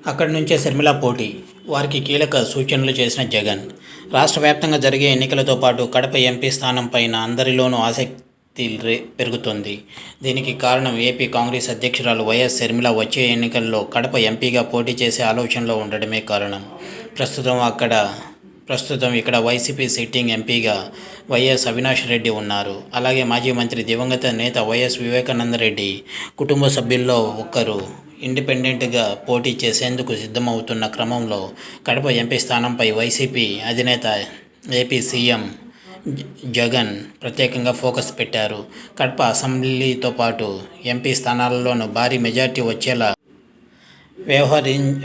అక్కడి నుంచే షర్మిల పోటీ. వారికి కీలక సూచనలు చేసిన జగన్. రాష్ట్ర వ్యాప్తంగా జరిగే ఎన్నికలతో పాటు కడప ఎంపీ స్థానం పైన అందరిలోనూ ఆసక్తి పెరుగుతోంది. దీనికి కారణం ఏపీ కాంగ్రెస్ అధ్యక్షురాలు వైఎస్ షర్మిల వచ్చే ఎన్నికల్లో కడప ఎంపీగా పోటీ చేసే ఆలోచనలో ఉండడమే కారణం. ప్రస్తుతం ఇక్కడ వైసీపీ సిట్టింగ్ ఎంపీగా వైఎస్ అవినాష్ రెడ్డి ఉన్నారు. అలాగే మాజీ మంత్రి దివంగత నేత వైఎస్ వివేకానందరెడ్డి కుటుంబ సభ్యుల్లో ఒకరు ఇండిపెండెంట్గా పోటీ చేసేందుకు సిద్ధమవుతున్న క్రమంలో కడప ఎంపీ స్థానంపై వైసీపీ అధినేత ఏపీ సీఎం జగన్ ప్రత్యేకంగా ఫోకస్ పెట్టారు. కడప అసెంబ్లీతో పాటు ఎంపీ స్థానాలలోనూ భారీ మెజార్టీ వచ్చేలా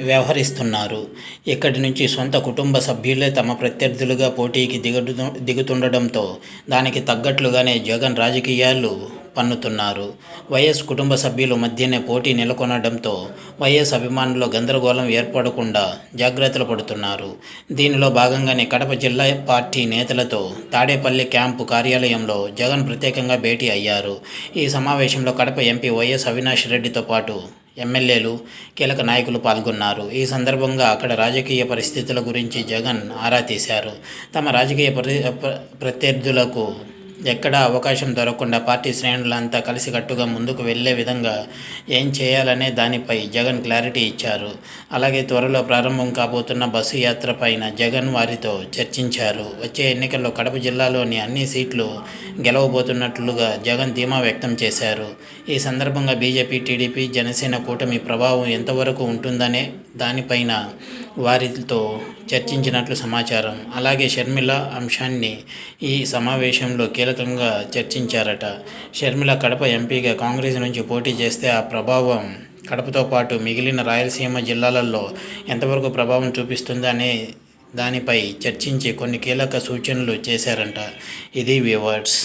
వ్యవహరిస్తున్నారు. ఇక్కడి నుంచి సొంత కుటుంబ సభ్యులే తమ ప్రత్యర్థులుగా పోటీకి దిగుతుండడంతో దానికి తగ్గట్లుగానే జగన్ రాజకీయాలు పన్నుతున్నారు. వైఎస్ కుటుంబ సభ్యుల మధ్యనే పోటీ నెలకొనడంతో వైఎస్ అభిమానుల్లో గందరగోళం ఏర్పడకుండా జాగ్రత్తలు పడుతున్నారు. దీనిలో భాగంగానే కడప జిల్లా పార్టీ నేతలతో తాడేపల్లి క్యాంపు కార్యాలయంలో జగన్ ప్రత్యేకంగా భేటీ అయ్యారు. ఈ సమావేశంలో కడప ఎంపీ వైఎస్ అవినాష్ రెడ్డితో పాటు ఎమ్మెల్యేలు, కీలక నాయకులు పాల్గొన్నారు. ఈ సందర్భంగా అక్కడ రాజకీయ పరిస్థితుల గురించి జగన్ ఆరా తీశారు. తమ రాజకీయ ప్రత్యర్థులకు ఎక్కడా అవకాశం దొరకకుండా పార్టీ శ్రేణులంతా కలిసికట్టుగా ముందుకు వెళ్లే విధంగా ఏం చేయాలనే దానిపై జగన్ క్లారిటీ ఇచ్చారు. అలాగే త్వరలో ప్రారంభం కాబోతున్న బస్సు యాత్ర పైన జగన్ వారితో చర్చించారు. వచ్చే ఎన్నికల్లో కడప జిల్లాలోని అన్ని సీట్లు గెలవబోతున్నట్లుగా జగన్ ధీమా వ్యక్తం చేశారు. ఈ సందర్భంగా బీజేపీ, టీడీపీ, జనసేన కూటమి ప్రభావం ఎంతవరకు ఉంటుందనే దానిపైన వారితో చర్చించినట్లు సమాచారం. అలాగే షర్మిల అంశాన్ని ఈ సమావేశంలో కీలకంగా చర్చించారట. షర్మిల కడప ఎంపీగా కాంగ్రెస్ నుంచి పోటీ చేస్తే ఆ ప్రభావం కడపతో పాటు మిగిలిన రాయలసీమ జిల్లాలలో ఎంతవరకు ప్రభావం చూపిస్తుంది అనే దానిపై చర్చించి కొన్ని కీలక సూచనలు చేశారంట. ఇది వ్యూవర్స్.